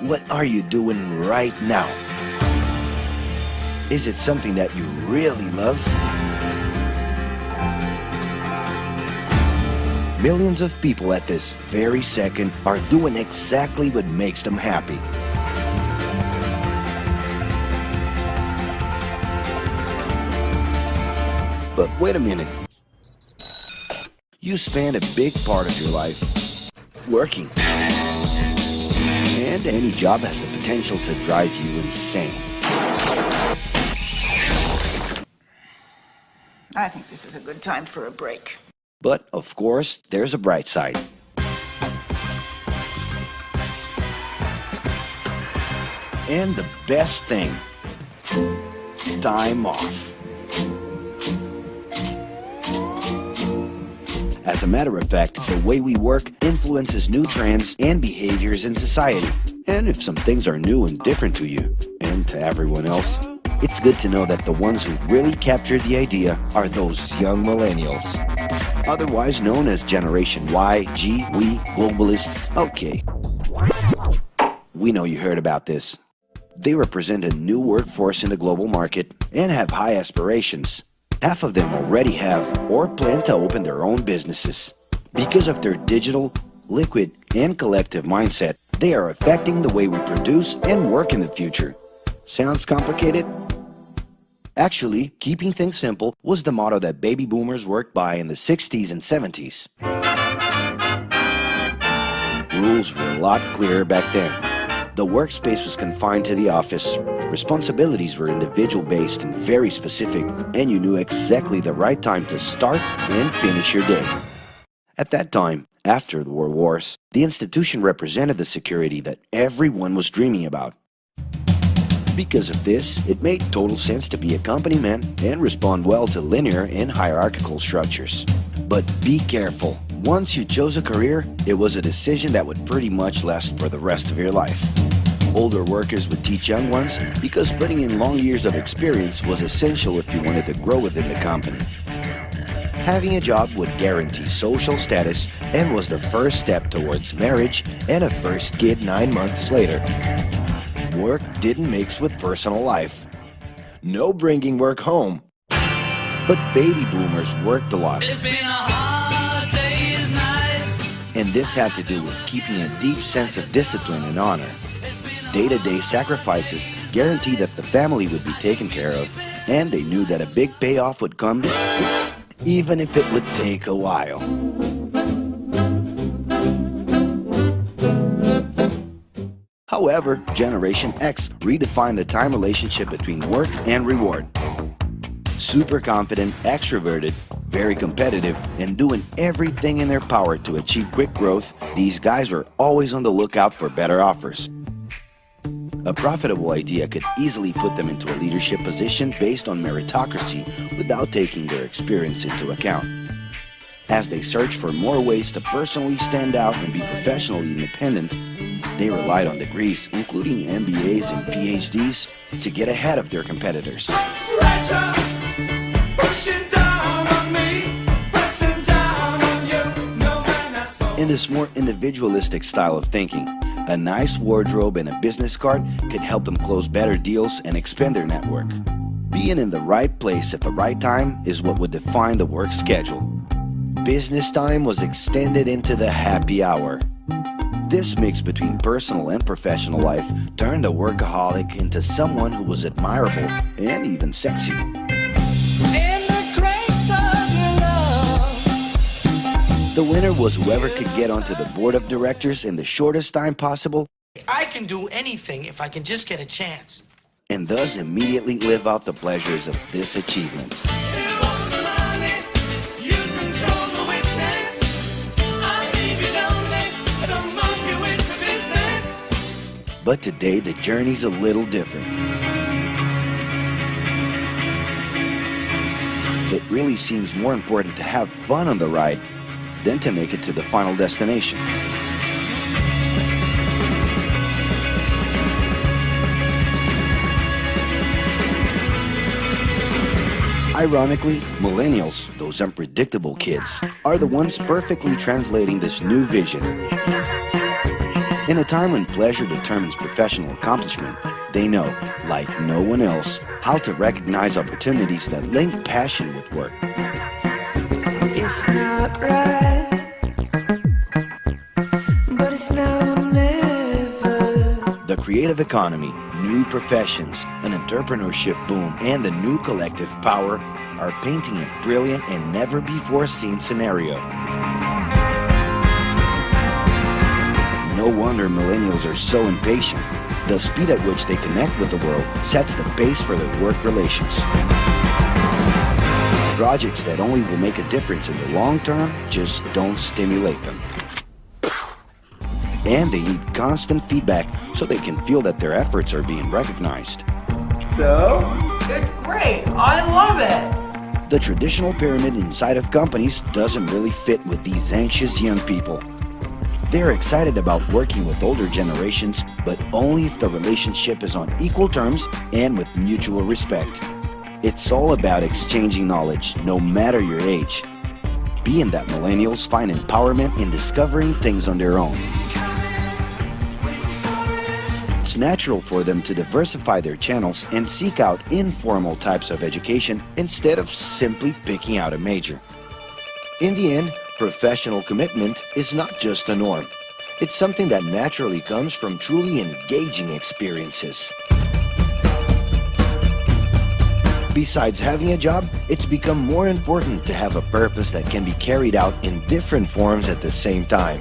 What are you doing right now? Is it something that you really love? Millions of people at this very second are doing exactly what makes them happy. But wait a minute. You spend a big part of your life working. And any job has the potential to drive you insane. I think this is a good time for a break. But, of course, there's a bright side. And the best thing, time off. As a matter of fact, the way we work influences new trends and behaviors in society. And if some things are new and different to you, and to everyone else, it's good to know that the ones who really captured the idea are those young millennials. Otherwise known as Generation Y, G, we, globalists. Okay. We know you heard about this. They represent a new workforce in the global market and have high aspirations. Half of them already have or plan to open their own businesses. Because of their digital, liquid, and collective mindset, they are affecting the way we produce and work in the future. Sounds complicated? Actually, keeping things simple was the motto that baby boomers worked by in the 60s and 70s. Rules were a lot clearer back then. The workspace was confined to the office. Responsibilities were individual-based and very specific, and you knew exactly the right time to start and finish your day. At that time, after the World Wars, the institution represented the security that everyone was dreaming about. Because of this, it made total sense to be a company man and respond well to linear and hierarchical structures. But be careful. Once you chose a career, it was a decision that would pretty much last for the rest of your life. Older workers would teach young ones because putting in long years of experience was essential if you wanted to grow within the company. Having a job would guarantee social status and was the first step towards marriage and a first kid 9 months later. Work didn't mix with personal life. No bringing work home. But baby boomers worked a lot. It's been a hard day's night. And this had to do with keeping a deep sense of discipline and honor. Day-to-day sacrifices guaranteed that the family would be taken care of, and they knew that a big payoff would come, even if it would take a while. However, Generation X redefined the time relationship between work and reward. Super confident, extroverted, very competitive, and doing everything in their power to achieve quick growth, these guys were always on the lookout for better offers. A profitable idea could easily put them into a leadership position based on meritocracy without taking their experience into account. As they searched for more ways to personally stand out and be professionally independent, they relied on degrees, including MBAs and PhDs, to get ahead of their competitors. Pressure, pushing down on me, pressing down on you. No man has spoken. In this more individualistic style of thinking, a nice wardrobe and a business card could help them close better deals and expand their network. Being in the right place at the right time is what would define the work schedule. Business time was extended into the happy hour. This mix between personal and professional life turned a workaholic into someone who was admirable and even sexy. In the grace of your love. The winner was whoever could get onto the board of directors in the shortest time possible, I can do anything if I can just get a chance. and thus immediately live out the pleasures of this achievement. But today, the journey's a little different. It really seems more important to have fun on the ride than to make it to the final destination. Ironically, millennials, those unpredictable kids, are the ones perfectly translating this new vision. In a time when pleasure determines professional accomplishment, they know, like no one else, how to recognize opportunities that link passion with work. It's not right, but it's now or never. The creative economy, new professions, an entrepreneurship boom, and the new collective power are painting a brilliant and never-before-seen scenario. No wonder millennials are so impatient. The speed at which they connect with the world sets the pace for their work relations. Projects that only will make a difference in the long term just don't stimulate them. And they need constant feedback so they can feel that their efforts are being recognized. It's great. I love it. The traditional pyramid inside of companies doesn't really fit with these anxious young people. They're excited about working with older generations, but only if the relationship is on equal terms and with mutual respect. It's all about exchanging knowledge, no matter your age. Being that millennials find empowerment in discovering things on their own. It's natural for them to diversify their channels and seek out informal types of education instead of simply picking out a major. In the end, professional commitment is not just a norm. It's something that naturally comes from truly engaging experiences. Besides having a job, it's become more important to have a purpose that can be carried out in different forms at the same time.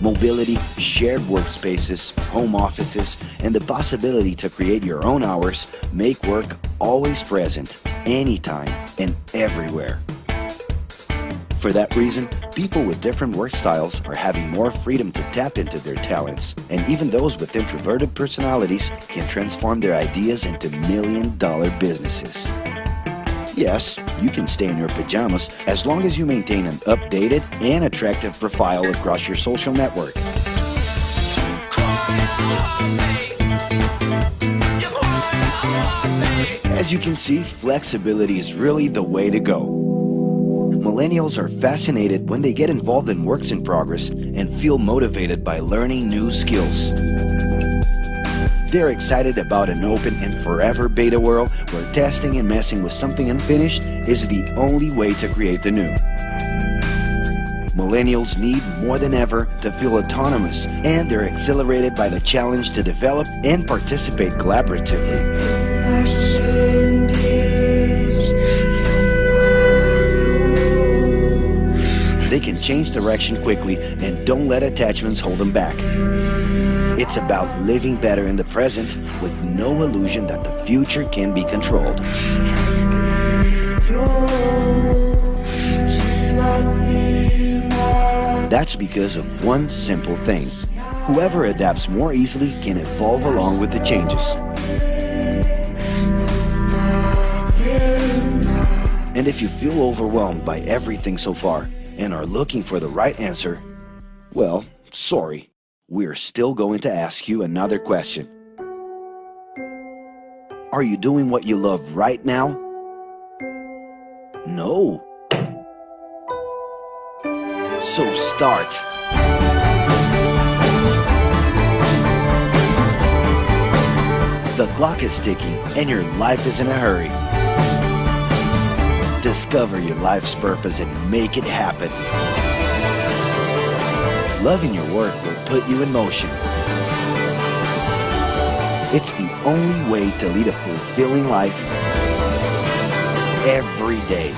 Mobility, shared workspaces, home offices, and the possibility to create your own hours make work always present, anytime and everywhere. For that reason, people with different work styles are having more freedom to tap into their talents, and even those with introverted personalities can transform their ideas into million-dollar businesses. Yes, you can stay in your pajamas as long as you maintain an updated and attractive profile across your social network. As you can see, flexibility is really the way to go. Millennials are fascinated when they get involved in works in progress and feel motivated by learning new skills. They're excited about an open and forever beta world where testing and messing with something unfinished is the only way to create the new. Millennials need more than ever to feel autonomous, and they're exhilarated by the challenge to develop and participate collaboratively. They can change direction quickly and don't let attachments hold them back. It's about living better in the present with no illusion that the future can be controlled. That's because of one simple thing. Whoever adapts more easily can evolve along with the changes. And if you feel overwhelmed by everything so far and are looking for the right answer, well, sorry. We're still going to ask you another question. Are you doing what you love right now? No. So start. The clock is ticking and your life is in a hurry. Discover your life's purpose and make it happen. Loving your work will put you in motion. It's the only way to lead a fulfilling life every day.